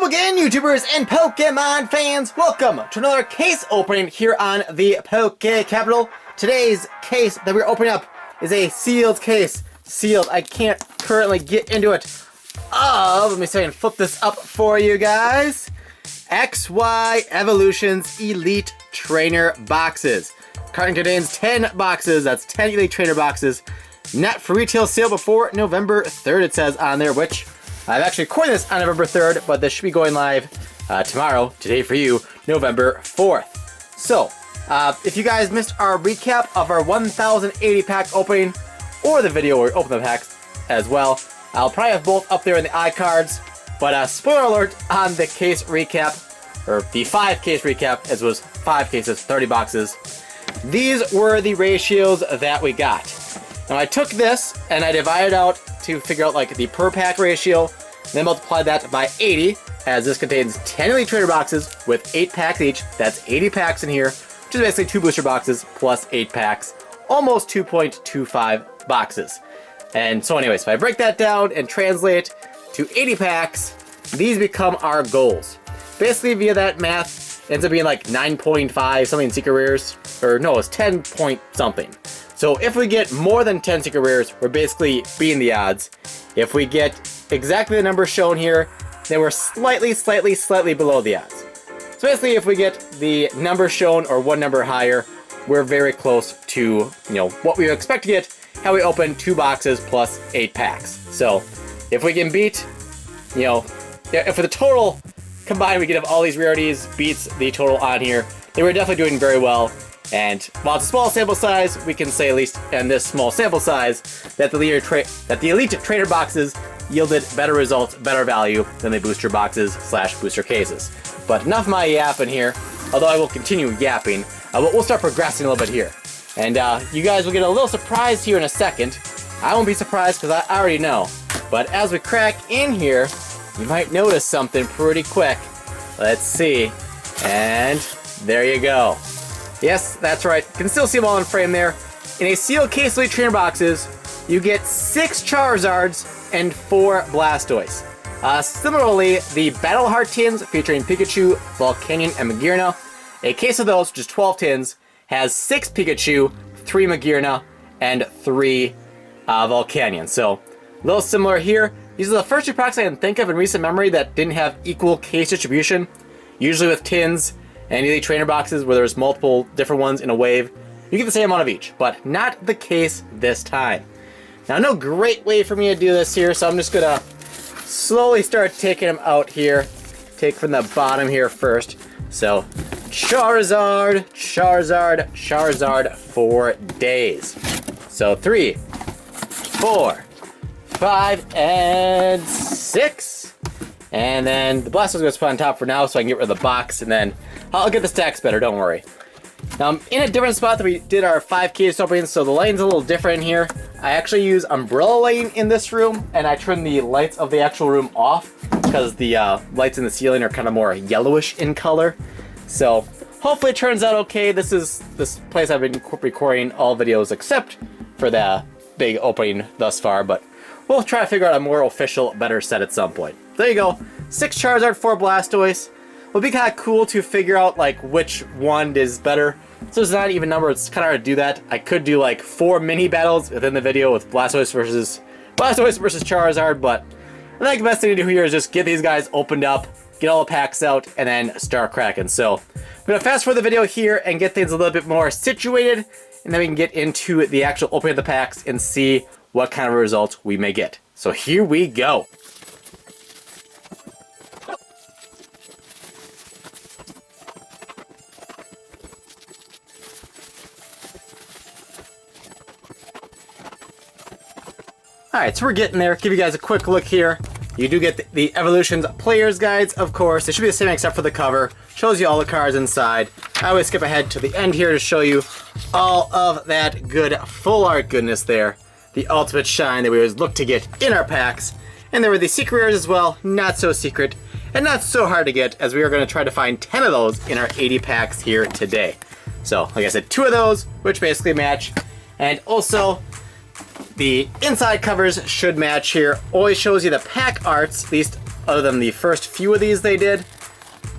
again, YouTubers and Pokemon fans. Welcome to another case opening here on the Poke Capital. Today's case that we're opening up is a sealed case. Sealed. I can't currently get into it. Let me see if I can flip this up for you guys. XY Evolutions Elite Trainer boxes. Carton contains 10 boxes. That's 10 Elite Trainer boxes. Not for retail sale before November 3rd, it says on there, which I've actually recorded this on November 3rd, but this should be going live tomorrow, today for you, November 4th. So, if you guys missed our recap of our 1080 pack opening, or the video where we open the packs as well, I'll probably have both up there in the iCards, but spoiler alert on the case recap, or the 5 case recap, as was 5 cases, 30 boxes. These were the ratios that we got. Now I took this and I divided out to figure out like the per pack ratio, then multiplied that by 80, as this contains 10 Elite Trainer boxes with 8 packs each. That's 80 packs in here, which is basically 2 booster boxes plus 8 packs, almost 2.25 boxes. And so anyways, if I break that down and translate to 80 packs, these become our goals. Basically via that math, it ends up being like 9.5 something in secret rares, or no, it's 10 point something. So if we get more than 10 secret rares, we're basically beating the odds. If we get exactly the number shown here, then we're slightly below the odds. So basically if we get the number shown or one number higher, we're very close to, what we expect to get how we open 2 boxes plus 8 packs. So if we can beat, if for the total combined we get all these rarities beats the total on here, then we're definitely doing very well. And while it's a small sample size, we can say at least in this small sample size that the Elite Trainer boxes yielded better results, better value than the booster boxes / booster cases. But enough of my yapping here, although I will continue yapping. We'll start progressing a little bit here. And you guys will get a little surprise here in a second. I won't be surprised because I already know. But as we crack in here, you might notice something pretty quick. Let's see. And there you go. Yes, that's right. You can still see them all in frame there. In a sealed case Elite Trainer boxes, you get 6 Charizards and 4 Blastoise. Similarly, the Battle Heart tins featuring Pikachu, Volcanion, and Magearna. A case of those, which is 12 tins, has 6 Pikachu, 3 Magearna, and 3 Volcanion. So, a little similar here. These are the first 2 packs I can think of in recent memory that didn't have equal case distribution. Usually with tins and Elite Trainer boxes where there's multiple different ones in a wave, you get the same amount of each, but not the case this time. Now, no great way for me to do this here, so I'm just gonna slowly start taking them out here. Take from the bottom here first. So, Charizard, 4 days. So 3, 4, 5, and 6. And then the Blastoise goes put on top for now so I can get rid of the box, and then I'll get the stacks better, don't worry. Now I'm in a different spot that we did our 5 case openings, so the lighting's a little different in here. I actually use umbrella lighting in this room, and I turn the lights of the actual room off because the lights in the ceiling are kind of more yellowish in color. So hopefully it turns out okay. This place I've been recording all videos except for the big opening thus far, but we'll try to figure out a more official, better set at some point. There you go. 6 Charizard, 4 Blastoise. It'll be kind of cool to figure out like which one is better. So it's not an even number, it's kind of hard to do that. I could do like 4 mini battles within the video with Blastoise versus Charizard, but I think the best thing to do here is just get these guys opened up, get all the packs out, and then start cracking. So I'm gonna fast forward the video here and get things a little bit more situated, and then we can get into the actual opening of the packs and see what kind of results we may get. So here we go. Alright, so we're getting there. Give you guys a quick look here. You do get the Evolutions Players Guides, of course. They should be the same except for the cover. Shows you all the cards inside. I always skip ahead to the end here to show you all of that good full art goodness there. The ultimate shine that we always look to get in our packs. And there were the secret rares as well. Not so secret and not so hard to get, as we are going to try to find 10 of those in our 80 packs here today. So, like I said, 2 of those, which basically match. And also, the inside covers should match here. Always shows you the pack arts, at least other than the first few of these they did,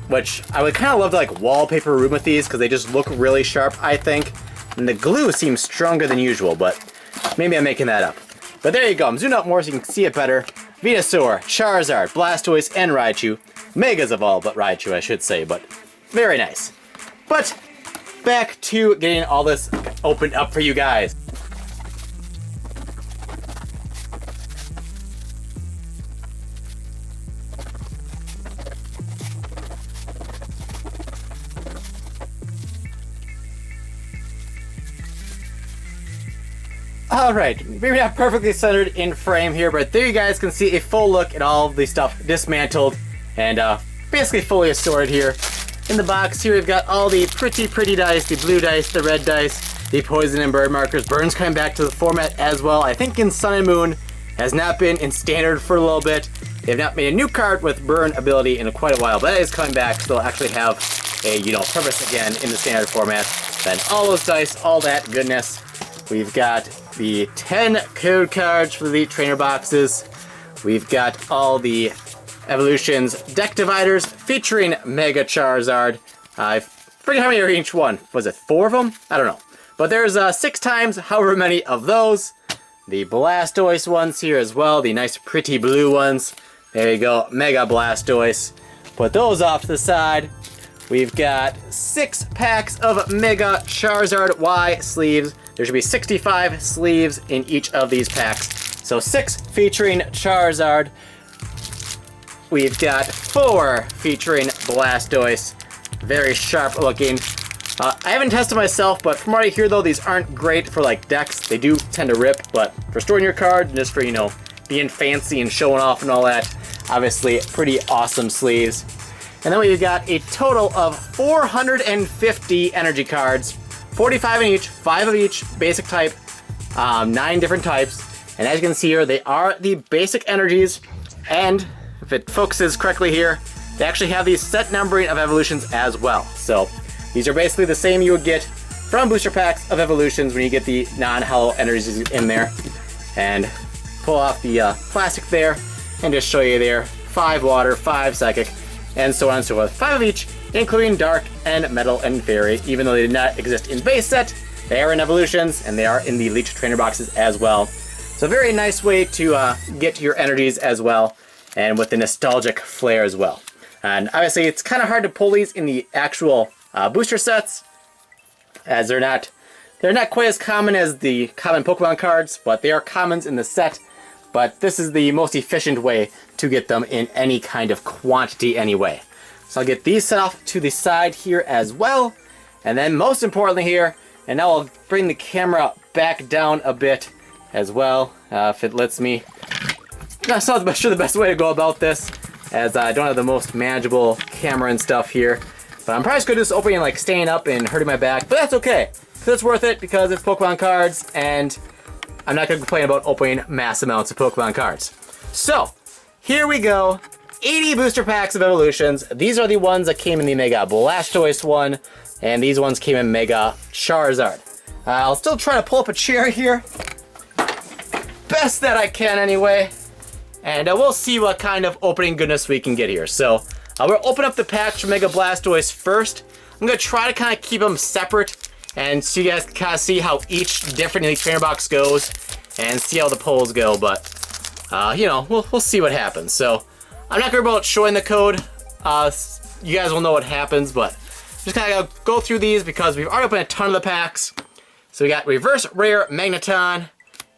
which I would kind of love to like wallpaper room with these because they just look really sharp, I think. And the glue seems stronger than usual, but maybe I'm making that up. But there you go, I'm zooming out more so you can see it better. Venusaur, Charizard, Blastoise, and Raichu. Megas of all but Raichu, I should say, but very nice. But back to getting all this opened up for you guys. Alright, maybe not perfectly centered in frame here, but there you guys can see a full look at all of the stuff dismantled and basically fully assorted here. In the box here we've got all the pretty dice, the blue dice, the red dice, the poison and bird markers. Burn's coming back to the format as well. I think in Sun and Moon has not been in standard for a little bit. They've not made a new card with burn ability in quite a while, but that is coming back, so they'll actually have a, purpose again in the standard format. Then all those dice, all that goodness. We've got the 10 code cards for the Elite Trainer boxes. We've got all the Evolutions deck dividers featuring Mega Charizard. I forget how many are each one. Was it 4 of them? I don't know. But there's 6 times however many of those. The Blastoise ones here as well. The nice pretty blue ones. There you go. Mega Blastoise. Put those off to the side. We've got 6 packs of Mega Charizard Y sleeves. There should be 65 sleeves in each of these packs. So 6 featuring Charizard. We've got 4 featuring Blastoise. Very sharp looking. I haven't tested myself, but from what I hear though, these aren't great for like decks. They do tend to rip, but for storing your card and just for, being fancy and showing off and all that, obviously pretty awesome sleeves. And then we've got a total of 450 energy cards. 45 in each, 5 of each basic type, 9 different types. And as you can see here, they are the basic energies. And if it focuses correctly here, they actually have the set numbering of evolutions as well. So these are basically the same you would get from booster packs of evolutions when you get the non-hollow energies in there. And pull off the plastic there and just show you there. 5 water, 5 psychic, and so on and so forth. 5 of each, including Dark and Metal and Fairy. Even though they did not exist in base set, they are in evolutions and they are in the Elite Trainer boxes as well. So a very nice way to get your energies as well, and with the nostalgic flair as well. And obviously it's kind of hard to pull these in the actual booster sets, as they're not quite as common as the common Pokemon cards, but they are commons in the set. But this is the most efficient way to get them in any kind of quantity anyway. So I'll get these set off to the side here as well. And then most importantly here, and now I'll bring the camera back down a bit as well, if it lets me. That's not sure the best way to go about this, as I don't have the most manageable camera and stuff here. But I'm probably just going to do this opening like staying up and hurting my back, but that's okay. Because it's worth it, because it's Pokemon cards, and I'm not going to complain about opening mass amounts of Pokemon cards. So, here we go. 80 booster packs of evolutions. These are the ones that came in the Mega Blastoise one, and these ones came in Mega Charizard. I'll still try to pull up a chair here. Best that I can anyway. And we'll see what kind of opening goodness we can get here. So, we'll open up the packs for Mega Blastoise first. I'm going to try to kind of keep them separate, and so you guys can kind of see how each different Elite Trainer box goes, and see how the polls go, but, we'll see what happens. So, I'm not going to go about showing the code. You guys will know what happens, but just kind of go through these because we've already opened a ton of the packs. So we got Reverse Rare Magneton,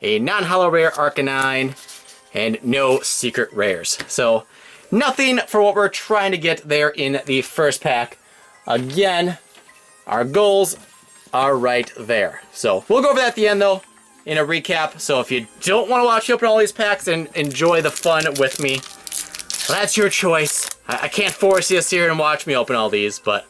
a non-hollow rare Arcanine, and no secret rares. So, nothing for what we're trying to get there in the first pack. Again, our goals are right there. So, we'll go over that at the end though, in a recap. So if you don't want to watch me open all these packs and enjoy the fun with me, well, that's your choice. I can't force you to sit here and watch me open all these, but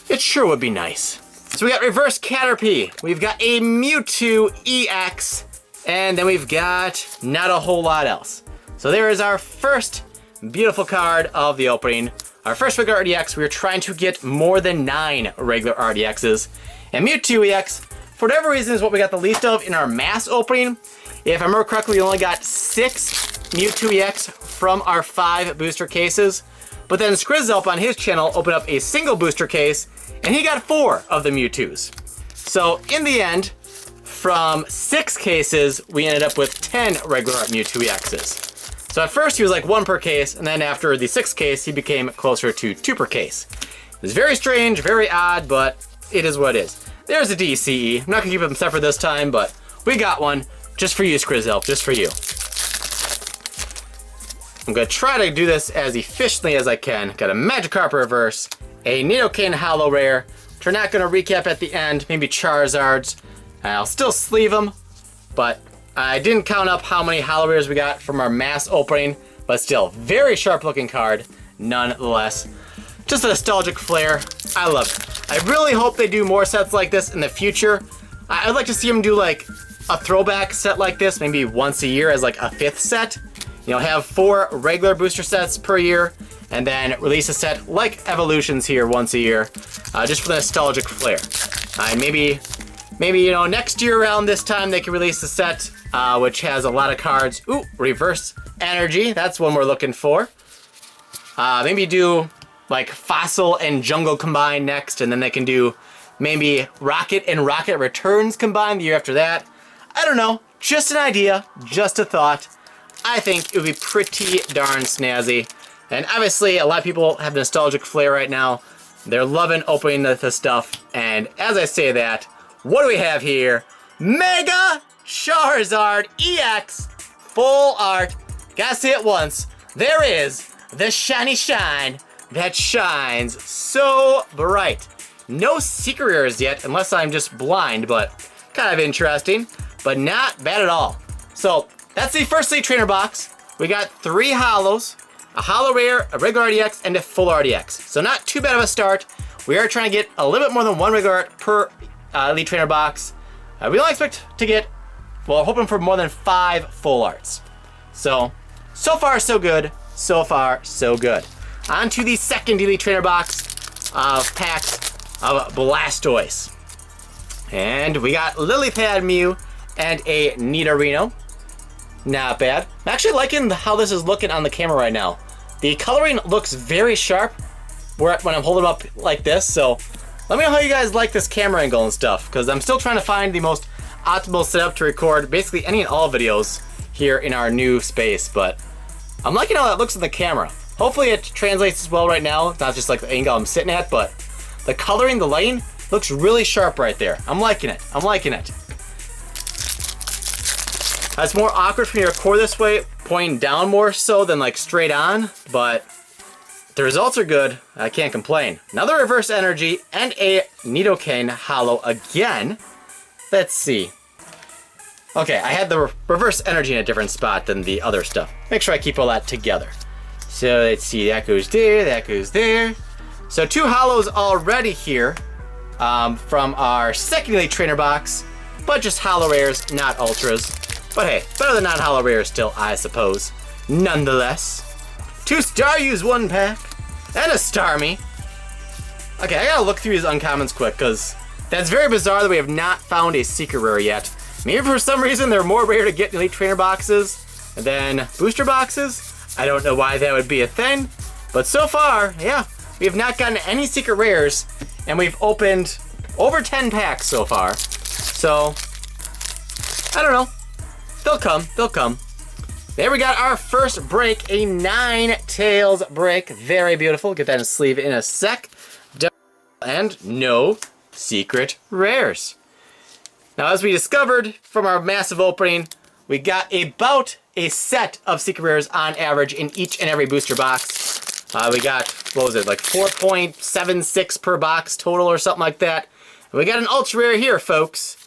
it sure would be nice. So we got Reverse Caterpie, we've got a Mewtwo EX, and then we've got not a whole lot else. So there is our first beautiful card of the opening. Our first regular RDX, we were trying to get more than 9 regular RDXs. And Mewtwo EX, for whatever reason, is what we got the least of in our mass opening. If I remember correctly, we only got 6 Mewtwo EX from our 5 booster cases, but then Skrizzlp on his channel opened up a single booster case, and he got 4 of the Mewtwo's. So in the end, from 6 cases, we ended up with 10 regular art Mewtwo EXs. So at first he was like 1 per case, and then after the 6th case, he became closer to 2 per case. It was very strange, very odd, but it is what it is. There's a DCE. I'm not gonna keep them separate this time, but we got one just for you, Skrizzlp, just for you. I'm gonna try to do this as efficiently as I can. Got a Magikarp reverse, a Nidoking holo rare, which we're not gonna recap at the end, maybe Charizards. I'll still sleeve them, but I didn't count up how many holo rares we got from our mass opening, but still, very sharp looking card, nonetheless. Just a nostalgic flair. I love it. I really hope they do more sets like this in the future. I'd like to see them do like a throwback set like this, maybe once a year as like a 5th set. You know, have 4 regular booster sets per year, and then release a set like Evolutions here once a year, just for the nostalgic flair. Maybe you know, next year around this time they can release a set which has a lot of cards. Ooh, reverse energy. That's one we're looking for. Maybe do like Fossil and Jungle combined next, and then they can do maybe Rocket and Rocket Returns combined the year after that. I don't know. Just an idea. Just a thought. I think it would be pretty darn snazzy. And obviously, a lot of people have nostalgic flair right now. They're loving opening this stuff. And as I say that, what do we have here? Mega Charizard EX full art. Gotta say it once. There is the shiny shine that shines so bright. No secret rares yet, unless I'm just blind, but kind of interesting, but not bad at all. So that's the first Elite Trainer box. We got 3 holos, a holo rare, a regular art EX, and a full art EX. So not too bad of a start. We are trying to get a little bit more than 1 regular art per Elite Trainer box. We don't expect to get, well, hoping for more than 5 full arts. So far so good. So far so good. On to the second Elite Trainer box of packs of Blastoise. And we got Lilypad Mew and a Nidorino. Not bad. I'm actually liking how this is looking on the camera right now. The coloring looks very sharp when I'm holding up like this, so let me know how you guys like this camera angle and stuff, because I'm still trying to find the most optimal setup to record basically any and all videos here in our new space, but I'm liking how that looks in the camera. Hopefully it translates as well right now. It's not just like the angle I'm sitting at, but the coloring, the lighting, looks really sharp right there. I'm liking it. I'm liking it. It's more awkward for me to record this way, pointing down more so than like straight on, but the results are good. I can't complain. Another reverse energy and a Nidoking holo again. Let's see. Okay, I had the reverse energy in a different spot than the other stuff. Make sure I keep all that together. So let's see, that goes there, that goes there. So 2 holos already here from our second Elite Trainer box, but just holo rares, not ultras. But hey, better than not holo rares still, I suppose. Nonetheless, 2 Staryus 1 pack, and a Starmie. Okay, I gotta look through these uncommons quick, because that's very bizarre that we have not found a secret rare yet. Maybe for some reason they're more rare to get in Elite Trainer boxes than booster boxes. I don't know why that would be a thing, but so far, yeah, we have not gotten any secret rares, and we've opened over 10 packs so far. So, I don't know. They'll come, they'll come. There we got our first break, a Ninetales BREAK. Very beautiful. Get that in sleeve in a sec. And no secret rares. Now, as we discovered from our massive opening, we got about a set of secret rares on average in each and every booster box. We got, what was it, like 4.76 per box total or something like that. And we got an ultra rare here, folks.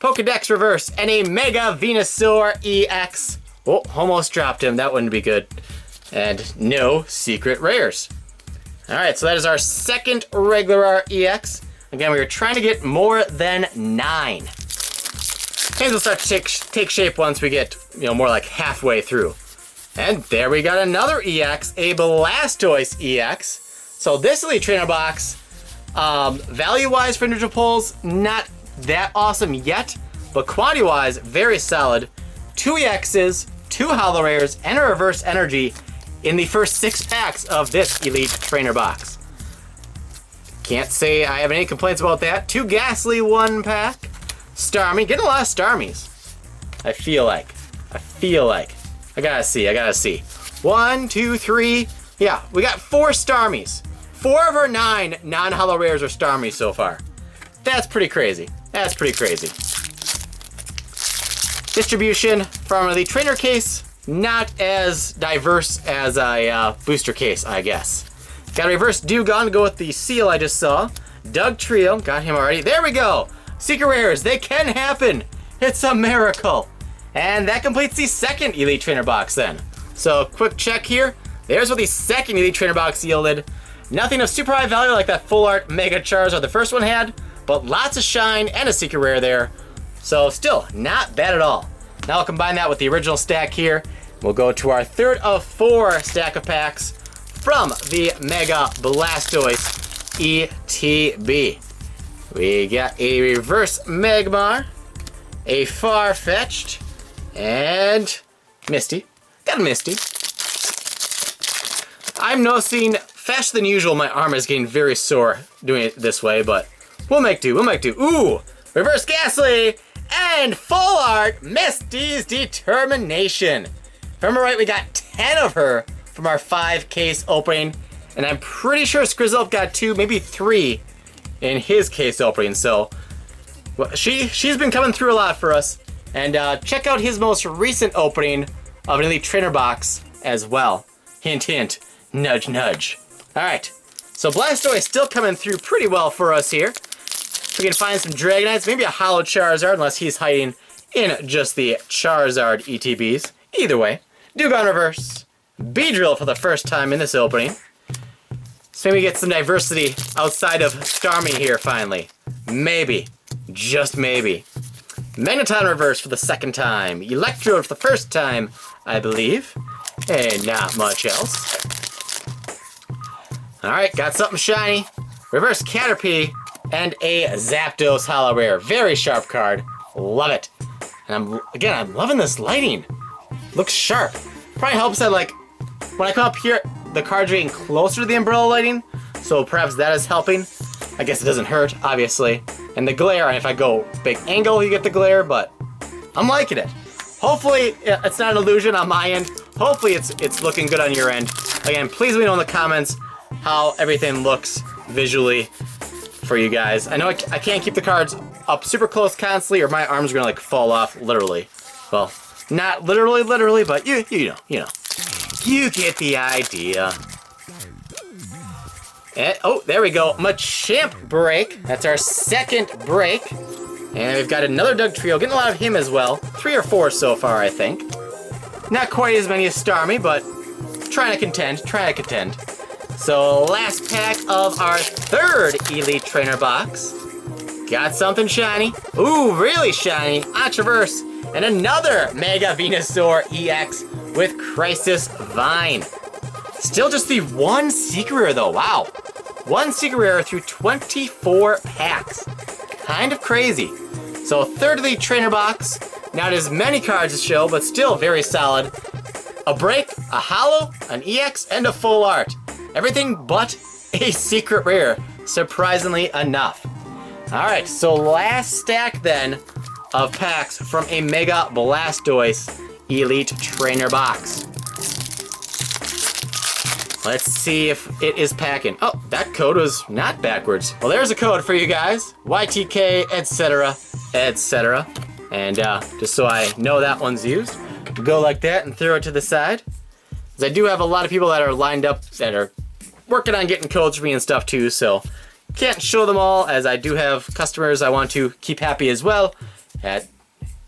Pokedex reverse and a Mega Venusaur EX. Oh, almost dropped him. That wouldn't be good. And no secret rares. All right, so that is our second regular art EX. Again, we were trying to get more than 9. Things will start to take shape once we get, more like halfway through. And there we got another EX, a Blastoise EX. So this Elite Trainer box, value-wise for individual pulls, not that awesome yet, but quantity-wise, very solid. 2 EXs, 2 holo rares and a reverse energy in the first 6 packs of this Elite Trainer box. Can't say I have any complaints about that. 2 Ghastly 1 pack. Starmie, getting a lot of Starmies. I feel like. I gotta see. 1, 2, 3. Yeah, we got 4 Starmies. 4 of our 9 non-holo rares are Starmies so far. That's pretty crazy. Distribution from the trainer case, not as diverse as a booster case, I guess. Got a reverse Dewgong to go with the seal I just saw. Doug Trio, got him already. There we go. Secret rares, they can happen. It's a miracle. And that completes the second Elite Trainer box then. So quick check here. There's what the second Elite Trainer box yielded. Nothing of super high value like that full art Mega Charizard the first one had, but lots of shine and a secret rare there. So still, not bad at all. Now I'll combine that with the original stack here. We'll go to our third of 4 stack of packs from the Mega Blastoise ETB. We got a reverse Magmar, a Farfetch'd, and Misty. Got a Misty. I'm noticing faster than usual my arm is getting very sore doing it this way, but we'll make do. Ooh, reverse Ghastly and full art Misty's Determination. If I remember right, we got 10 of her from our 5 case opening, and I'm pretty sure Skrizzle got 2, maybe 3 in his case opening. So well, she's been coming through a lot for us. And check out his most recent opening of an Elite Trainer box as well. Hint, hint, nudge, nudge. All right, so Blastoise still coming through pretty well for us here. We can find some Dragonites, maybe a holo Charizard, unless he's hiding in just the Charizard ETBs. Either way, Dewgong reverse, Beedrill for the first time in this opening. So maybe get some diversity outside of Starmie here finally. Maybe, just maybe. Magneton reverse for the second time. Electrode for the first time, I believe. And not much else. Alright, got something shiny. Reverse Caterpie and a Zapdos holo rare. Very sharp card. Love it. And I'm loving this lighting. Looks sharp. Probably helps that, like, when I come up here, the cards are getting closer to the umbrella lighting, so perhaps that is helping. I guess it doesn't hurt, obviously. And the glare, and if I go big angle, you get the glare, but I'm liking it. Hopefully, it's not an illusion on my end. Hopefully, it's looking good on your end. Again, please let me know in the comments how everything looks visually for you guys. I know I can't keep the cards up super close constantly, or my arms are gonna like fall off, literally. Well, not literally, but you know. You get the idea. And, oh, there we go. Machamp BREAK. That's our second break. And we've got another Doug Trio. Getting a lot of him as well. 3 or 4 so far, I think. Not quite as many as Starmie, but trying to contend. So last pack of our third Elite Trainer box. Got something shiny. Ooh, really shiny. Archreverse. And another Mega Venusaur EX with Crisis Vine. Still just the 1 secret rare though, wow. 1 secret rare through 24 packs. Kind of crazy. So third Elite Trainer box. Not as many cards to show, but still very solid. A break, a holo, an EX, and a full art. Everything but a secret rare, surprisingly enough. Alright, so last stack then of packs from a Mega Blastoise Elite Trainer box. Let's see if it is packing. Oh, that code was not backwards. Well, there's a code for you guys. YTK, etc., etc. And just so I know that one's used, go like that and throw it to the side. Because I do have a lot of people that are lined up that are working on getting codes for me and stuff too, so can't show them all, as I do have customers I want to keep happy as well.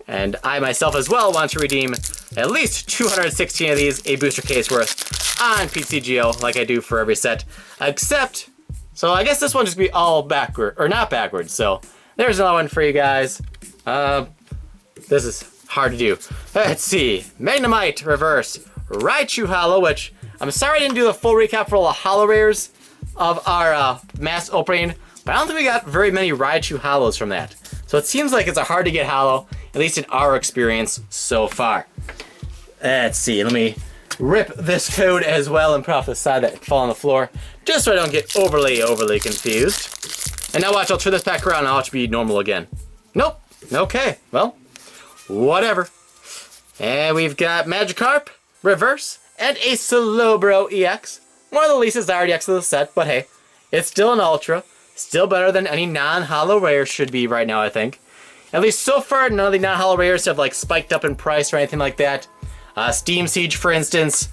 And I myself as well want to redeem at least 216 of these, a booster case worth, on PCGO, like I do for every set. Except, so I guess this one just be all backward, or not backwards, so there's another one for you guys. This is hard to do. Let's see. Magnemite reverse. Raichu holo, which I'm sorry I didn't do the full recap for all the holo rares of our mass opening, but I don't think we got very many Raichu holos from that. So it seems like it's a hard to get holo, at least in our experience so far. Let's see, let me rip this code as well and put off the side that fall on the floor, just so I don't get overly confused. And now watch, I'll turn this back around and I'll be normal again. Nope. Okay, well, whatever. And we've got Magikarp, Reverse, and a Slowbro EX. One of the least desired EX of the set, but hey, it's still an Ultra. Still better than any non-holo rare should be right now, I think. At least so far, none of the non-holo rares have like spiked up in price or anything like that. Steam Siege, for instance,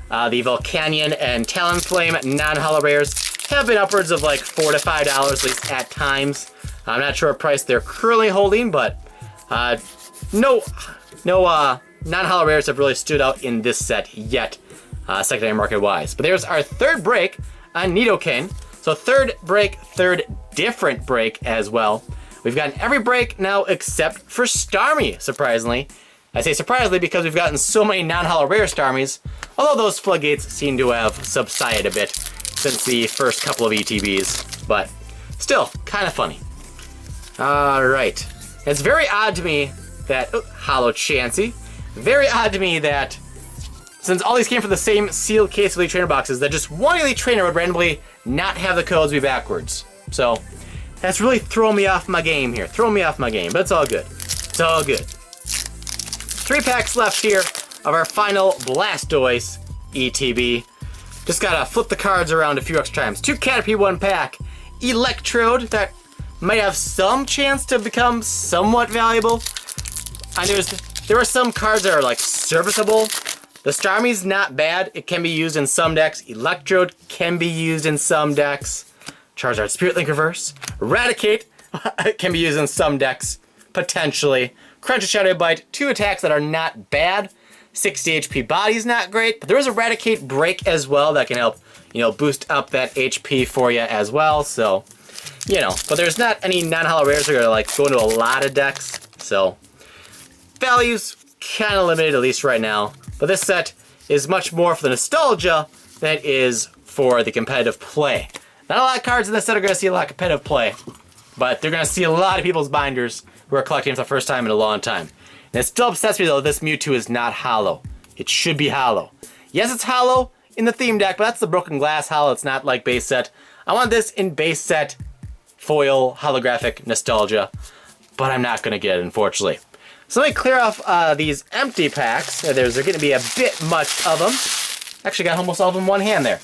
the Volcanion and Talonflame non-holo rares have been upwards of like $4 to $5 at least at times. I'm not sure what price they're currently holding, but no non-holo rares have really stood out in this set yet, secondary market-wise. But there's our third break on Nidoking. So third break, third different break as well. We've gotten every break now except for Starmie, surprisingly. I say surprisingly because we've gotten so many non-holo rare Starmies, although those floodgates seem to have subsided a bit since the first couple of ETBs, but still, kind of funny. Alright, it's very odd to me that, Holo Chansey, very odd to me that since all these came from the same sealed case of Elite Trainer boxes, that just one Elite Trainer would randomly not have the codes be backwards. So, that's really throwing me off my game here, but it's all good. It's all good. 3 packs left here of our final Blastoise ETB. Just gotta flip the cards around a few extra times. 2 Caterpie, 1 pack. Electrode, that might have some chance to become somewhat valuable. And there are some cards that are like serviceable. The Starmie's not bad. It can be used in some decks. Electrode can be used in some decks. Charizard Spirit Link Reverse. Eradicate can be used in some decks, potentially. Crunch and Shadow Bite, 2 attacks that are not bad. 60 HP body's not great, but there is Eradicate Break as well that can help, boost up that HP for you as well. So, but there's not any non-holo rares that are like going to a lot of decks. So, value's kind of limited, at least right now. But this set is much more for the nostalgia than it is for the competitive play. Not a lot of cards in this set are going to see a lot of competitive play, but they're going to see a lot of people's binders who are collecting for the first time in a long time. And it still upsets me though this Mewtwo is not holo. It should be holo. Yes, it's holo in the theme deck, but that's the Broken Glass holo. It's not like base set. I want this in base set foil holographic nostalgia, but I'm not going to get it, unfortunately. So let me clear off these empty packs. There's going to be a bit much of them. Actually got almost all of them in one hand there.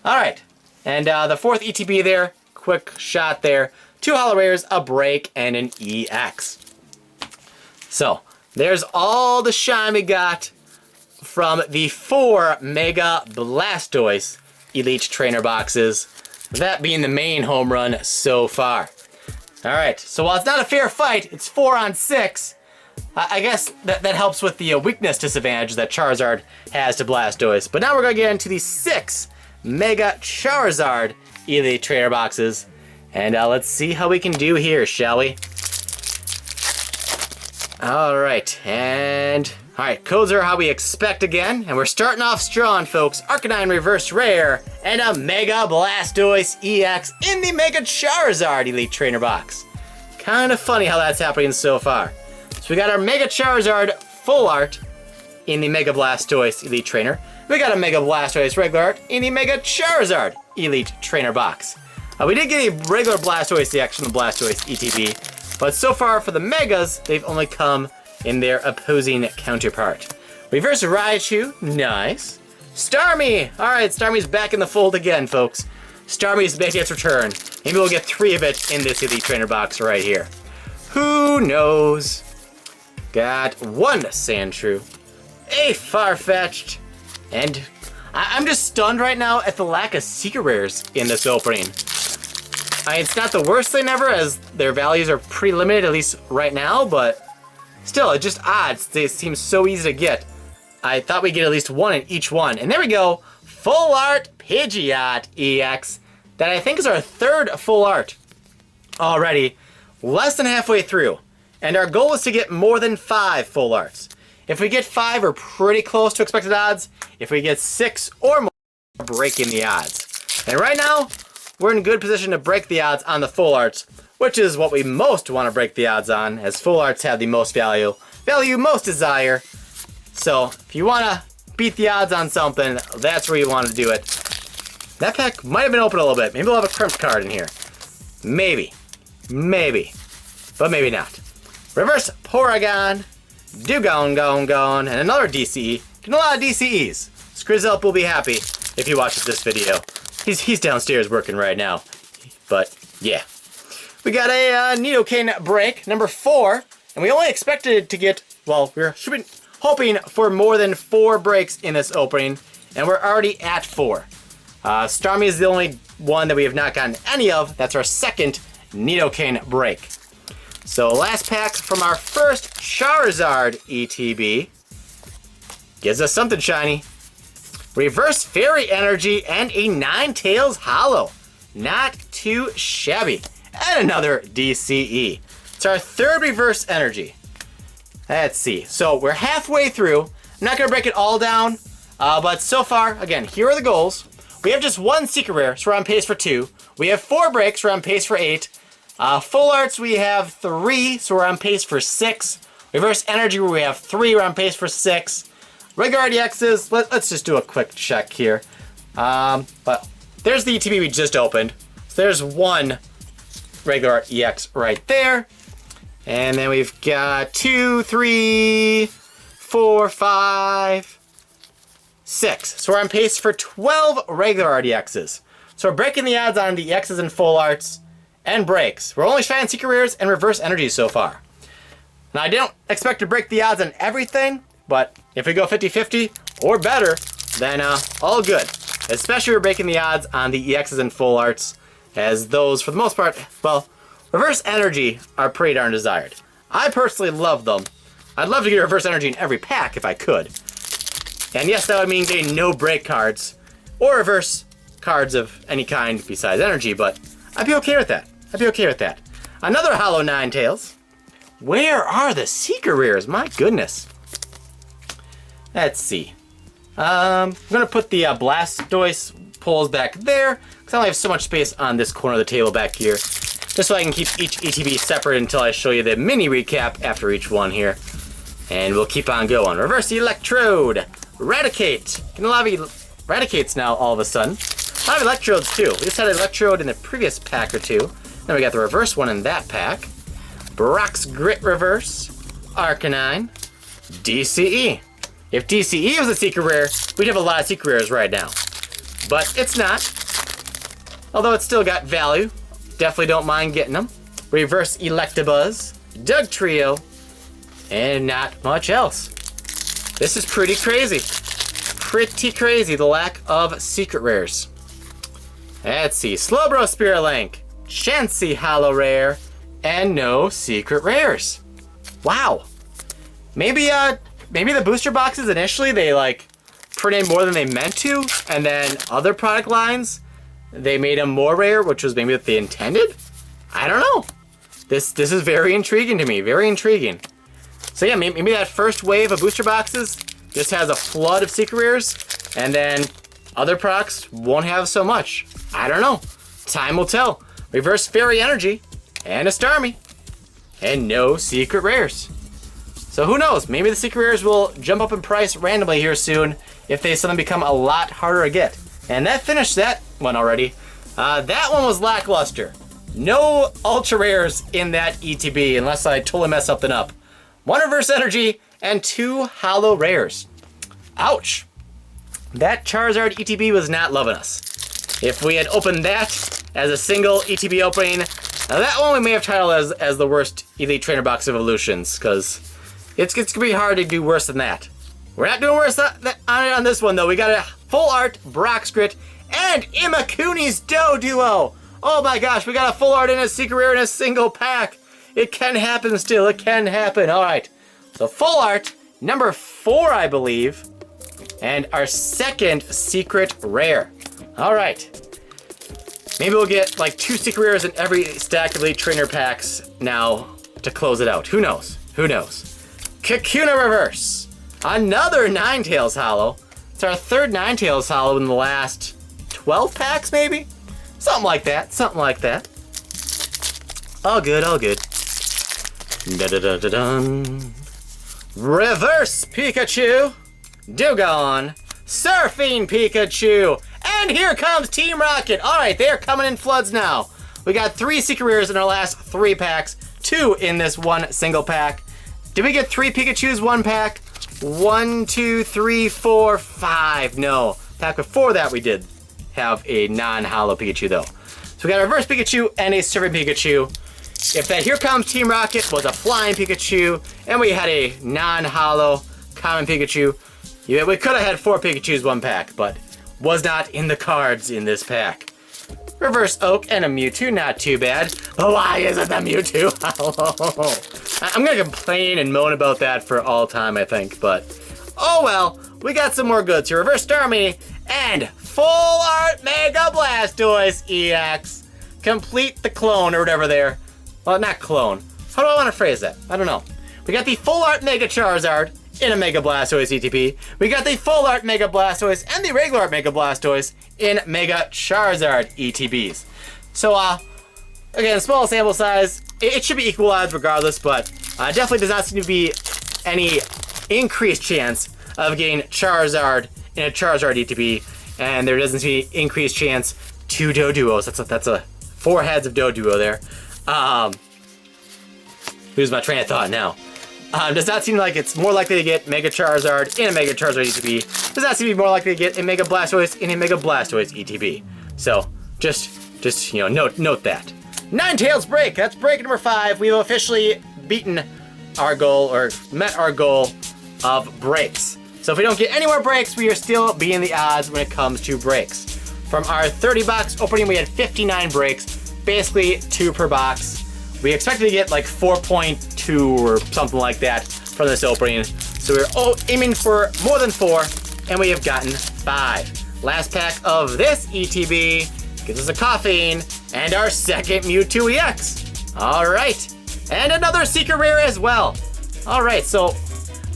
All right, and the 4th ETB there. Quick shot there. 2 holo rares, a break, and an EX. So, there's all the shine we got from the 4 Mega Blastoise Elite Trainer boxes. That being the main home run so far. Alright, so while it's not a fair fight, it's 4 on 6. I guess that helps with the weakness disadvantage that Charizard has to Blastoise. But now we're going to get into the 6 Mega Charizard Elite Trainer boxes. And let's see how we can do here, shall we? Alright, codes are how we expect again. And we're starting off strong, folks. Arcanine Reverse Rare and a Mega Blastoise EX in the Mega Charizard Elite Trainer box. Kind of funny how that's happening so far. So we got our Mega Charizard Full Art in the Mega Blastoise Elite Trainer. We got a Mega Blastoise Regular Art in the Mega Charizard Elite Trainer box. We did get a regular Blastoise EX from the Blastoise ETB, but so far for the Megas, they've only come in their opposing counterpart. Reverse Raichu, nice. Starmie, alright, Starmie's back in the fold again, folks. Starmie's making its return. Maybe we'll get 3 of it in this Elite Trainer box right here. Who knows? Got 1 Sandshrew, a Farfetch'd, and I'm just stunned right now at the lack of secret rares in this opening. It's not the worst thing ever, as their values are pretty limited, at least right now, but still, it's just odd. They seem so easy to get. I thought we'd get at least 1 in each one. And there we go, Full Art Pidgeot EX. That I think is our 3rd full art already, less than halfway through. And our goal is to get more than 5 full arts. If we get 5, we're pretty close to expected odds. If we get 6 or more, we're breaking the odds. And right now, we're in good position to break the odds on the full arts, which is what we most want to break the odds on, as full arts have the most value, most desire. So if you want to beat the odds on something, that's where you want to do it. That pack might have been open a little bit. Maybe we'll have a crimped card in here. Maybe. Maybe. But maybe not. Reverse Porygon, Dugong, and another DCE. Getting a lot of DCEs. Skrizzle will be happy if he watches this video. He's downstairs working right now. But yeah. We got a Nidoking break, number 4. And we only expected to get, well, we're hoping for more than 4 breaks in this opening. And we're already at 4. Starmie is the only one that we have not gotten any of. That's our second Nidoking break. So last pack from our first Charizard ETB gives us something shiny. Reverse Fairy Energy and a Ninetales Holo. Not too shabby. And another DCE. It's our third Reverse Energy. Let's see. So we're halfway through. I'm not going to break it all down. But so far, again, here are the goals. We have just 1 Secret Rare, so we're on pace for 2. We have 4 breaks, we're on pace for 8. Full Arts, we have 3, so we're on pace for 6. Reverse Energy, we have 3, we're on pace for 6. Regular EXs, let's just do a quick check here. But there's the ETB we just opened. So there's 1 regular EX right there. And then we've got 2, 3, 4, 5, 6. So we're on pace for 12 regular EXs. So we're breaking the odds on the EXs and Full Arts and breaks. We're only trying Secret Rares and Reverse Energies so far. Now I don't expect to break the odds on everything, but if we go 50-50 or better, then all good. Especially we're breaking the odds on the EXs and Full Arts, as those, for the most part, well, Reverse Energy are pretty darn desired. I personally love them. I'd love to get Reverse Energy in every pack if I could. And yes, that would mean getting no break cards, or reverse cards of any kind besides Energy, but I'd be okay with that. I'd be okay with that. Another Holo Ninetales. Where are the Secret Rares? My goodness. Let's see. I'm going to put the Blastoise pulls back there, because I only have so much space on this corner of the table back here. Just so I can keep each ETB separate until I show you the mini recap after each one here. And we'll keep on going. Reverse Electrode. Raticate. Getting a lot of Raticates now all of a sudden. A lot of Electrodes too. We just had an Electrode in the previous pack or 2. Then we got the reverse one in that pack. Brock's Grit Reverse. Arcanine. DCE. If DCE was a Secret Rare, we'd have a lot of Secret Rares right now. But it's not. Although it's still got value. Definitely don't mind getting them. Reverse Electabuzz. Doug Trio. And not much else. This is pretty crazy. Pretty crazy, the lack of Secret Rares. Let's see. Slowbro Spirit Link. Chansey Holo Rare. And no Secret Rares. Wow. Maybe the booster boxes initially, they like printed more than they meant to. And then other product lines, they made them more rare, which was maybe what they intended? I don't know. This is very intriguing to me. Very intriguing. So yeah, maybe that first wave of booster boxes just has a flood of Secret Rares, and then other products won't have so much. I don't know. Time will tell. Reverse Fairy Energy, and a Starmie, and no Secret Rares. So who knows? Maybe the Secret Rares will jump up in price randomly here soon if they suddenly become a lot harder to get. And that finished that one already. That one was lackluster. No Ultra Rares in that ETB unless I totally mess something up. 1 Reverse Energy and 2 Holo Rares. Ouch. That Charizard ETB was not loving us. If we had opened that as a single ETB opening, now that one we may have titled as the worst Elite Trainer Box of Evolutions, because it's going to be hard to do worse than that. We're not doing worse on this one, though. We got a Full Art Brock's Grit and Imakuni's Doduo. Oh my gosh, we got a Full Art and a Secret Rare in a single pack. It can happen still. It can happen. All right. So Full Art, number 4, I believe. And our second Secret Rare. All right. Maybe we'll get like 2 Secret Rares in every stack of Elite Trainer packs now to close it out. Who knows? Who knows? Kakuna Reverse. Another Ninetales Holo. It's our third Ninetales Holo in the last 12 packs, maybe? Something like that. Something like that. All good, all good. Da-da-da-da-dun. Reverse Pikachu, Dugong, Surfing Pikachu, and here comes Team Rocket. All right, they are coming in floods now. We got 3 secret rares in our last 3 packs, 2 in this one single pack. Did we get 3 Pikachus 1 pack? 1, 2, 3, 4, 5. No, pack before that we did have a non-holo Pikachu though. So we got a Reverse Pikachu and a Surfing Pikachu. If that Here Comes Team Rocket was a Flying Pikachu, and we had a non-holo common Pikachu, yeah, we could have had 4 Pikachus 1 pack, but was not in the cards in this pack. Reverse Oak and a Mewtwo, not too bad. But why isn't the Mewtwo holo? I'm gonna complain and moan about that for all time, I think, but oh well. We got some more goods here. Reverse Starmie and Full Art Mega Blastoise EX. Complete the clone or whatever there. Well, not clone. How do I want to phrase that? I don't know. We got the Full Art Mega Charizard in a Mega Blastoise ETB. We got the Full Art Mega Blastoise and the Regular Art Mega Blastoise in Mega Charizard ETBs. So, again, small sample size. It should be equal odds regardless, but definitely does not seem to be any increased chance of getting Charizard in a Charizard ETB, and there doesn't seem to be increased chance to Doduos. That's a 4 heads of Doduo there. Lose my train of thought now. Does not seem like it's more likely to get Mega Charizard in a Mega Charizard ETB. Does not seem to be more likely to get a Mega Blastoise in a Mega Blastoise ETB. So just you know, note that. Ninetales BREAK. That's break number 5. We've officially beaten our goal or met our goal of breaks. So if we don't get any more breaks, we are still beating the odds when it comes to breaks. From our 30 box opening, we had 59 breaks, basically 2 per box. We expected to get like 4.2 or something like that from this opening. So we're aiming for more than 4, and we have gotten 5. Last pack of this ETB gives us a Coughing and our second Mewtwo EX. All right, and another secret rare as well. All right, so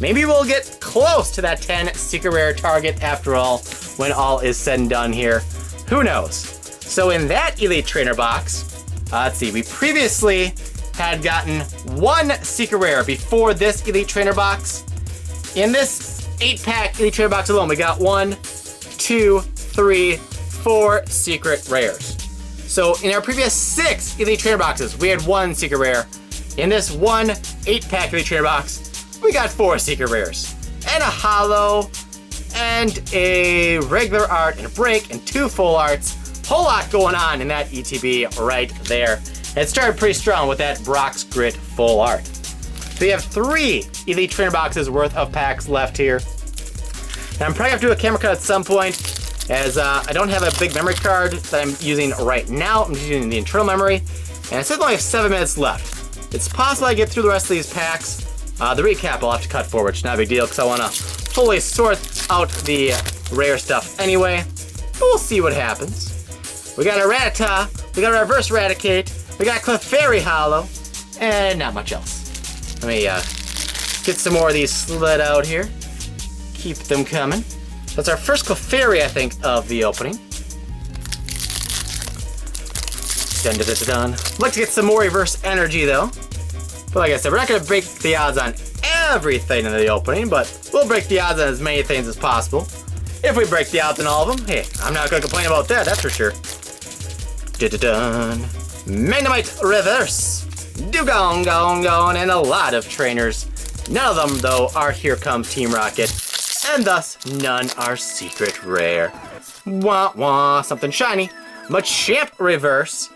maybe we'll get close to that 10 secret rare target after all, when all is said and done here. Who knows? So in that Elite Trainer box, let's see, we previously had gotten 1 secret rare before this Elite Trainer box. In this 8-pack Elite Trainer box alone, we got 1, 2, 3, 4 secret rares. So in our previous 6 Elite Trainer boxes, we had 1 secret rare. In this 1 8-pack Elite Trainer box, we got 4 secret rares. And a holo, and a regular art, and a break, and 2 full arts. Whole lot going on in that ETB right there. It started pretty strong with that Brock's Grit full art. So we have 3 Elite Trainer boxes worth of packs left here. And I'm probably gonna have to do a camera cut at some point, as I don't have a big memory card that I'm using right now. I'm just using the internal memory, and it says I only have 7 minutes left. It's possible I get through the rest of these packs. The recap I'll have to cut forward, which is not a big deal because I want to fully sort out the rare stuff anyway. But we'll see what happens. We got a Rattata, we got a Reverse Raticate, we got a Clefairy Holo, and not much else. Let me get some more of these slid out here. Keep them coming. That's our first Clefairy, I think, of the opening. Dun, dun, dun, dun, dun. I'd like to get some more Reverse Energy though. But like I said, we're not going to break the odds on everything in the opening, but we'll break the odds on as many things as possible. If we break the odds on all of them, hey, I'm not going to complain about that, that's for sure. Dun-dun-dun. Magnemite Reverse, Dugong, Gong, and a lot of trainers. None of them, though, are Here Comes Team Rocket, and thus none are secret rare. Wah wah, something shiny. Machamp Reverse,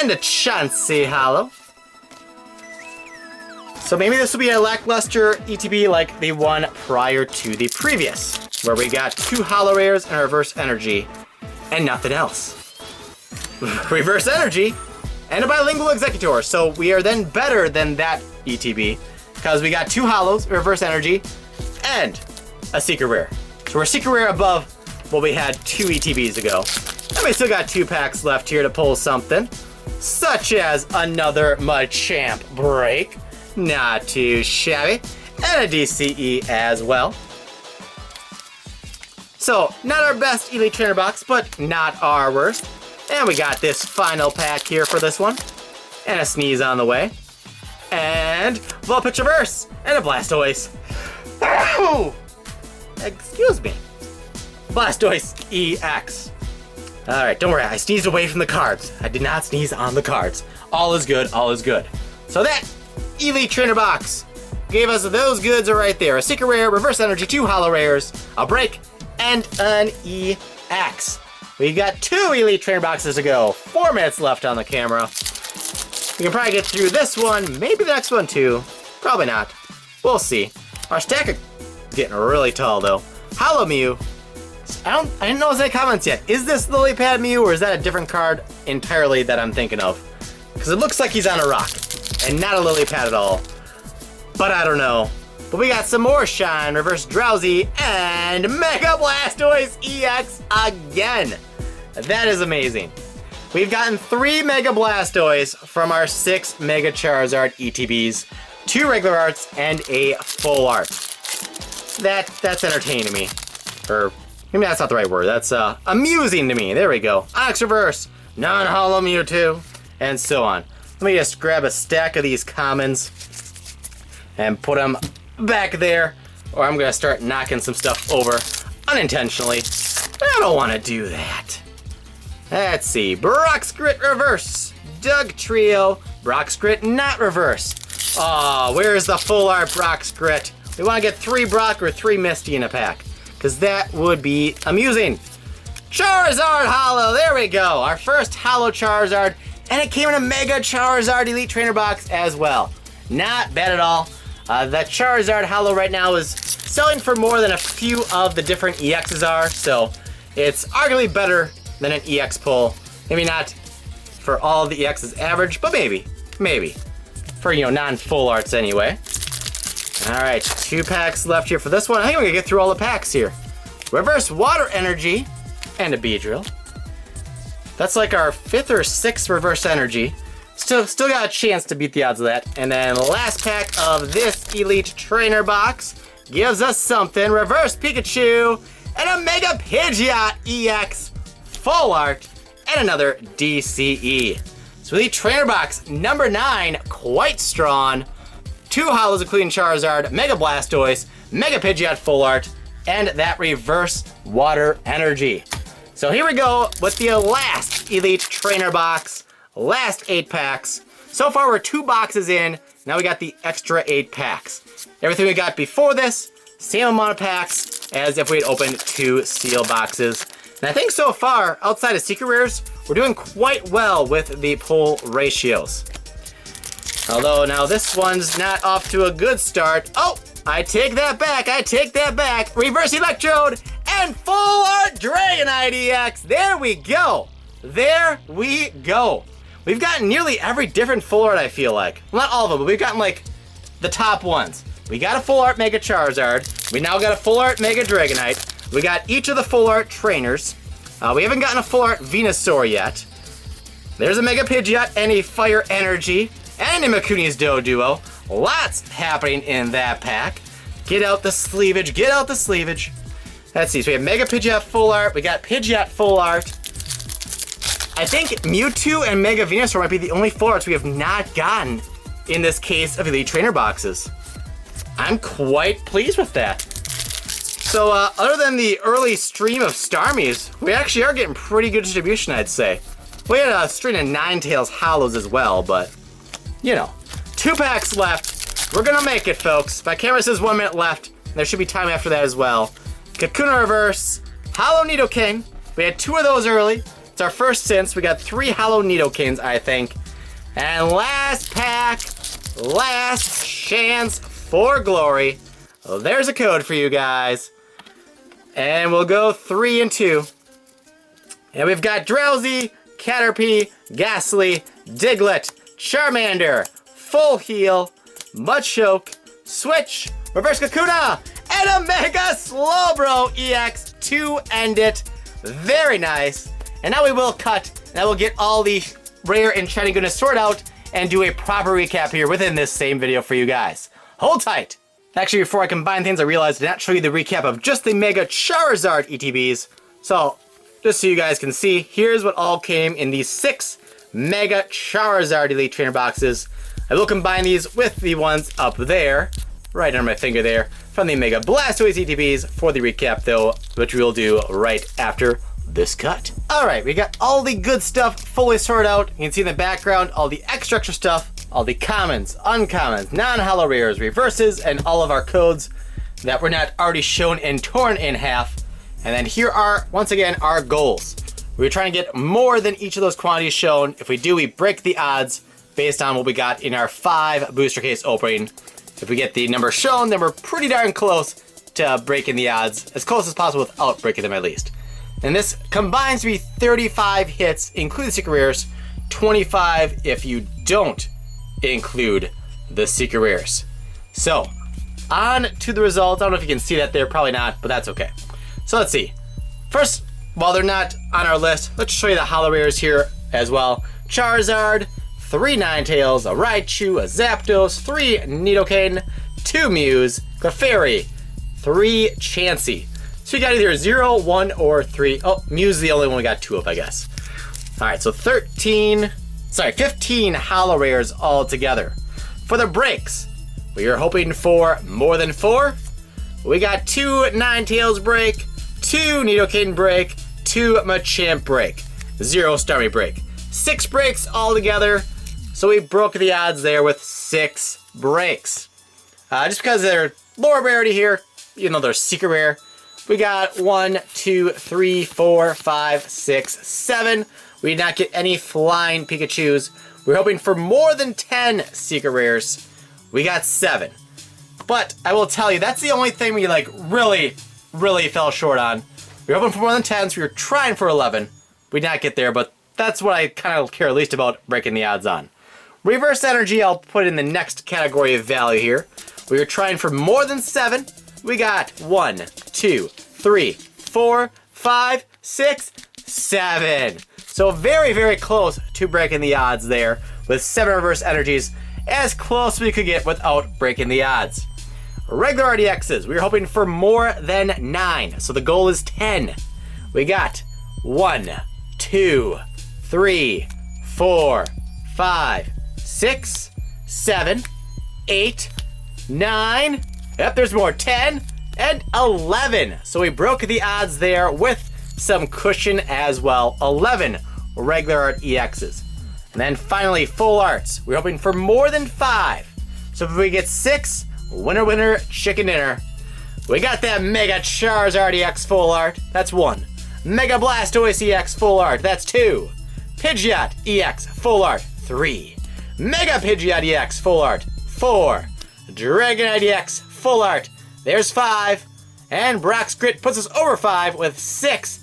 and a Chansey Holo. So maybe this will be a lackluster ETB like the one prior to the previous, where we got 2 holo rares and a Reverse Energy, and nothing else. Reverse Energy, and a Bilingual Executor, so we are then better than that ETB, because we got 2 holos, Reverse Energy, and a secret rare. So we're secret rare above what we had 2 ETBs ago. And we still got 2 packs left here to pull something, such as another Machamp BREAK. Not too shabby. And a DCE as well. So, not our best Elite Trainer box, but not our worst. And we got this final pack here for this one. And a Sneeze on the way. And Vulpix Reverse. And a Blastoise. Excuse me. Blastoise EX. Alright, don't worry, I sneezed away from the cards. I did not sneeze on the cards. All is good, all is good. So that Elite Trainer Box gave us those goods right there. A Secret Rare, Reverse Energy, 2 Holo Rares, a Break, and an EX. We got 2 Elite Trainer Boxes to go. 4 minutes left on the camera. We can probably get through this one, maybe the next one too. Probably not. We'll see. Our stack is getting really tall though. Holo Mew. I didn't notice any comments yet. Is this Lily Pad Mew or is that a different card entirely that I'm thinking of? Because it looks like he's on a rock and not a lily pad at all. But I don't know. But we got some more Shine, Reverse Drowsy, and Mega Blastoise EX again. That is amazing. We've gotten 3 Mega Blastoise from our 6 Mega Charizard ETBs, 2 regular arts, and a full art. That's entertaining to me. Or maybe that's not the right word. That's amusing to me. There we go. Onyx Reverse, non-holo Mewtwo, and so on. Let me just grab a stack of these commons and put them back there, or I'm gonna start knocking some stuff over unintentionally. I don't want to do that. Let's see. Brock's Grit Reverse, Doug Trio, Brock's Grit not reverse. Oh, where's the full art Brock's Grit? We want to get 3 Brock or 3 Misty in a pack, because that would be amusing. Charizard Holo, there we go. Our first Holo Charizard, and it came in a Mega Charizard Elite Trainer Box as well. Not bad at all. That Charizard Holo right now is selling for more than a few of the different EXs are, so it's arguably better than an EX pull. Maybe not for all the EXs average, but maybe. For, non-full arts anyway. Alright, 2 packs left here for this one. I think we're gonna get through all the packs here. Reverse Water Energy and a Beedrill. That's like our 5th or 6th Reverse Energy. Still got a chance to beat the odds of that. And then the last pack of this Elite Trainer Box gives us something. Reverse Pikachu and a Mega Pidgeot EX full art and another DCE. So Elite Trainer Box number 9, quite strong. 2 holos including Charizard, Mega Blastoise, Mega Pidgeot full art, and that Reverse Water Energy. So here we go with the last Elite Trainer Box. Last 8 packs. So far we're 2 boxes in. Now we got the extra 8 packs. Everything we got before this, same amount of packs as if we had opened 2 seal boxes. And I think so far, outside of Secret Rares, we're doing quite well with the pull ratios. Although now this one's not off to a good start. Oh, I take that back. Reverse Electrode and full art Dragonite EX. There we go. We've gotten nearly every different full art, I feel like. Well, not all of them, but we've gotten like the top ones. We got a full art Mega Charizard. We now got a full art Mega Dragonite. We got each of the full art trainers. We haven't gotten a full art Venusaur yet. There's a Mega Pidgeot and a Fire Energy and a Makuni's Doduo. Lots happening in that pack. Get out the sleevage. Let's see, so we have Mega Pidgeot full art. We got Pidgeot full art. I think Mewtwo and Mega Venusaur might be the only full arts we have not gotten in this case of Elite Trainer Boxes. I'm quite pleased with that. So other than the early stream of Starmies, we actually are getting pretty good distribution, I'd say. We had a string of Ninetales Holos as well, but 2 packs left. We're gonna make it, folks. My camera says 1 minute left. There should be time after that as well. Kakuna Reverse, Holo Nidoking. We had 2 of those early. It's our first since. We got 3 Holo Nidokins, I think. And last pack, last chance for glory. Well, there's a code for you guys. And we'll go 3 and 2. And we've got Drowsy, Caterpie, Ghastly, Diglett, Charmander, Full Heal, Mudchoke, Switch, Reverse Kakuna, and a Mega Slowbro EX to end it. Very nice. And now we will cut, and I will get all the rare and shiny goodness sorted out and do a proper recap here within this same video for you guys. Hold tight. Actually, before I combine things, I realized I did not show you the recap of just the Mega Charizard ETBs. So, just so you guys can see, here's what all came in these 6 Mega Charizard Elite Trainer Boxes. I will combine these with the ones up there. right under my finger there from the Mega Blastoise ETBs for the recap though, which we'll do right after this cut. Alright, we got all the good stuff fully sorted out. You can see in the background all the extra stuff, all the commons, uncommons, non-holo rares, reverses, and all of our codes that were not already shown and torn in half. And then here are, once again, our goals. We're trying to get more than each of those quantities shown. If we do, we break the odds based on what we got in our 5 booster case opening. If we get the number shown, then we're pretty darn close to breaking the odds, as close as possible without breaking them at least. And this combines to be 35 hits, including secret rares, 25 if you don't include the secret rares. So, on to the results. I don't know if you can see that there, probably not, but that's okay. So let's see. First, while they're not on our list, let's show you the holo rares here as well. Charizard, 3 Ninetales, a Raichu, a Zapdos, 3 Nidoking, 2 Mews, Clefairy, 3 Chansey. So we got either 0, 1, or 3. Oh, Mew's the only one we got 2 of, I guess. Alright, so 15 holo rares all together. For the breaks, we are hoping for more than 4. We got 2 Ninetales break, 2 Nidoking break, 2 Machamp break, 0 Starmie break. 6 breaks all together. So we broke the odds there with 6 breaks. Just because they're lower rarity here, even though they're secret rare, we got 1, 2, 3, 4, 5, 6, 7. We did not get any flying Pikachus. We're hoping for more than 10 secret rares. We got 7. But I will tell you, that's the only thing we like really fell short on. We were hoping for more than 10, so we were trying for 11. We did not get there, but that's what I kind of care least about breaking the odds on. Reverse energy, I'll put in the next category of value here. We were trying for more than 7. We got 1, 2, 3, 4, 5, 6, 7. So very close to breaking the odds there with 7 reverse energies, as close as we could get without breaking the odds. Regular EXs, we were hoping for more than 9, so the goal is 10. We got 1, 2, 3, 4, 5, 6, 7, 8, 9, yep, there's more, 10, and 11. So we broke the odds there with some cushion as well. 11 regular art EXs. And then finally, full arts. We're hoping for more than 5. So if we get 6, winner winner, chicken dinner. We got that Mega Charizard EX full art, that's 1. Mega Blastoise EX full art, that's 2. Pidgeot EX full art, 3. Mega Pidgeot EX full art, 4. Dragonite EX full art, there's 5. And Brock's Grit puts us over 5 with 6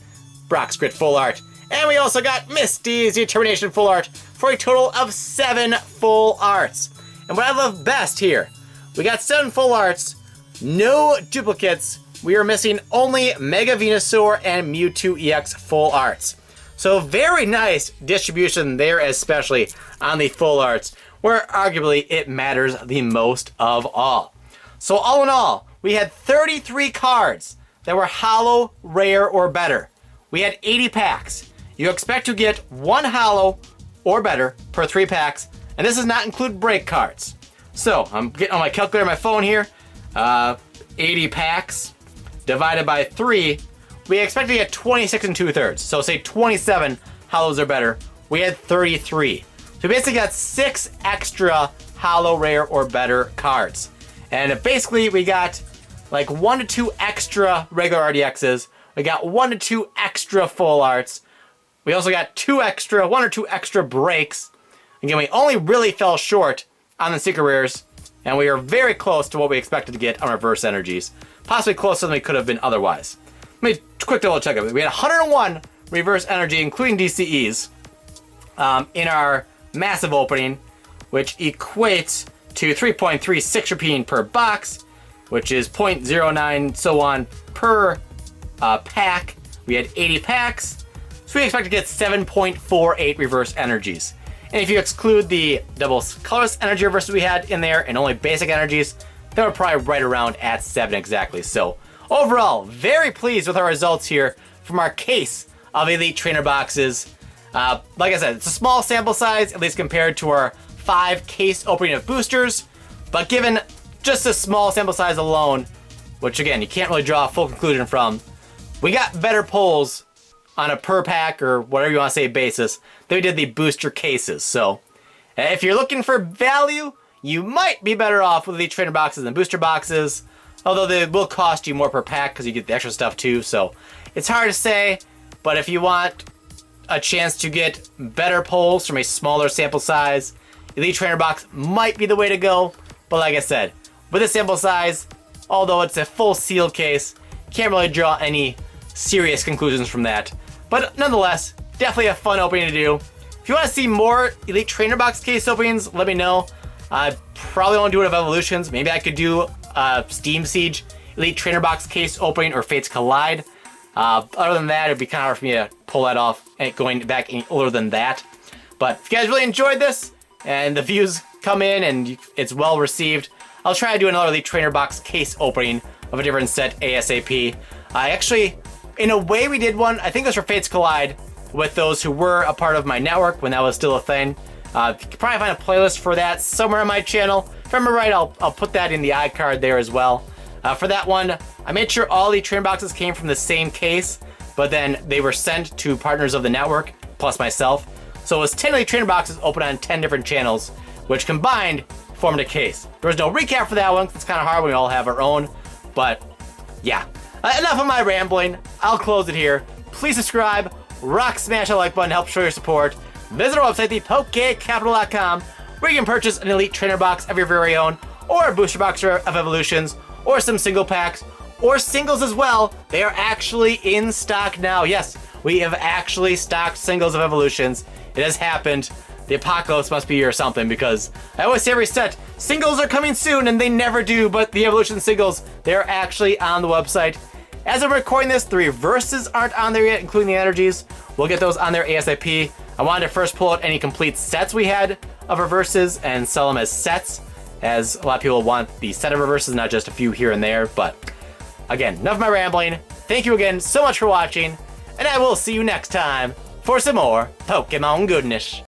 Brock's Grit full art. And we also got Misty's Determination full art for a total of 7 full arts. And what I love best here, we got 7 full arts, no duplicates. We are missing only Mega Venusaur and Mewtwo EX full arts. So very nice distribution there, especially on the full arts, where arguably it matters the most of all. So all in all, we had 33 cards that were holo, rare, or better. We had 80 packs. You expect to get 1 holo or better per 3 packs, and this does not include break cards. So I'm getting on my calculator on my phone here. 80 packs divided by 3, we expect to get 26 and 2/3. So say 27 holos or better. We had 33. So we basically got 6 extra holo, rare, or better cards. And basically we got like 1 to 2 extra regular RDXs. We got 1 to 2 extra full arts. We also got 1 or 2 extra breaks. Again, we only really fell short on the secret rares, and we are very close to what we expected to get on reverse energies. Possibly closer than we could have been otherwise. Let me quick double check it. We had 101 reverse energy, including DCEs, in our massive opening, which equates to 3.36 repeating per box, which is 0.09 so on per pack. We had 80 packs, so we expect to get 7.48 reverse energies. And if you exclude the double colorless energy reverses we had in there and only basic energies, then we're probably right around at 7 exactly. So overall, very pleased with our results here from our case of Elite Trainer boxes. Like I said, it's a small sample size, at least compared to our 5 case opening of boosters, but given just a small sample size alone, which again, you can't really draw a full conclusion from, we got better pulls on a per pack or whatever you want to say basis than we did the booster cases. So if you're looking for value, you might be better off with Elite Trainer boxes than booster boxes, although they will cost you more per pack because you get the extra stuff too. So it's hard to say, but if you want a chance to get better pulls from a smaller sample size, Elite Trainer box might be the way to go. But like I said, with a sample size, although it's a full sealed case, can't really draw any serious conclusions from that. But nonetheless, definitely a fun opening to do. If you want to see more Elite Trainer box case openings, let me know. I probably won't do it of Evolutions. Maybe I could do Steam Siege Elite Trainer box case opening or Fates Collide. Other than that, it'd be kind of hard for me to pull that off and going back any older than that. But if you guys really enjoyed this and the views come in and it's well received, I'll try to do another Elite Trainer box case opening of a different set ASAP. I actually, in a way, we did one. I think it was for Fates Collide with those who were a part of my network when that was still a thing. You can probably find a playlist for that somewhere on my channel. If I remember right, I'll put that in the iCard there as well. For that one, I made sure all the trainer boxes came from the same case, but then they were sent to partners of the network, plus myself. So it was 10 Elite Trainer boxes open on 10 different channels, which combined formed a case. There was no recap for that one, because it's kind of hard when we all have our own. But yeah, enough of my rambling. I'll close it here. Please subscribe, smash that like button to help show your support. Visit our website, thepokecapital.com, where you can purchase an Elite Trainer box of your very own, or a booster box of Evolutions, or some single packs, or singles as well. They are actually in stock now. Yes, we have actually stocked singles of Evolutions. It has happened. The apocalypse must be here or something, because I always say every set, singles are coming soon, and they never do, but the Evolution singles, they're actually on the website. As I'm recording this, the reverses aren't on there yet, including the energies. We'll get those on there ASAP. I wanted to first pull out any complete sets we had of reverses and sell them as sets, as a lot of people want the set of reverses, not just a few here and there. But again, enough of my rambling. Thank you again so much for watching, and I will see you next time for some more Pokemon goodness.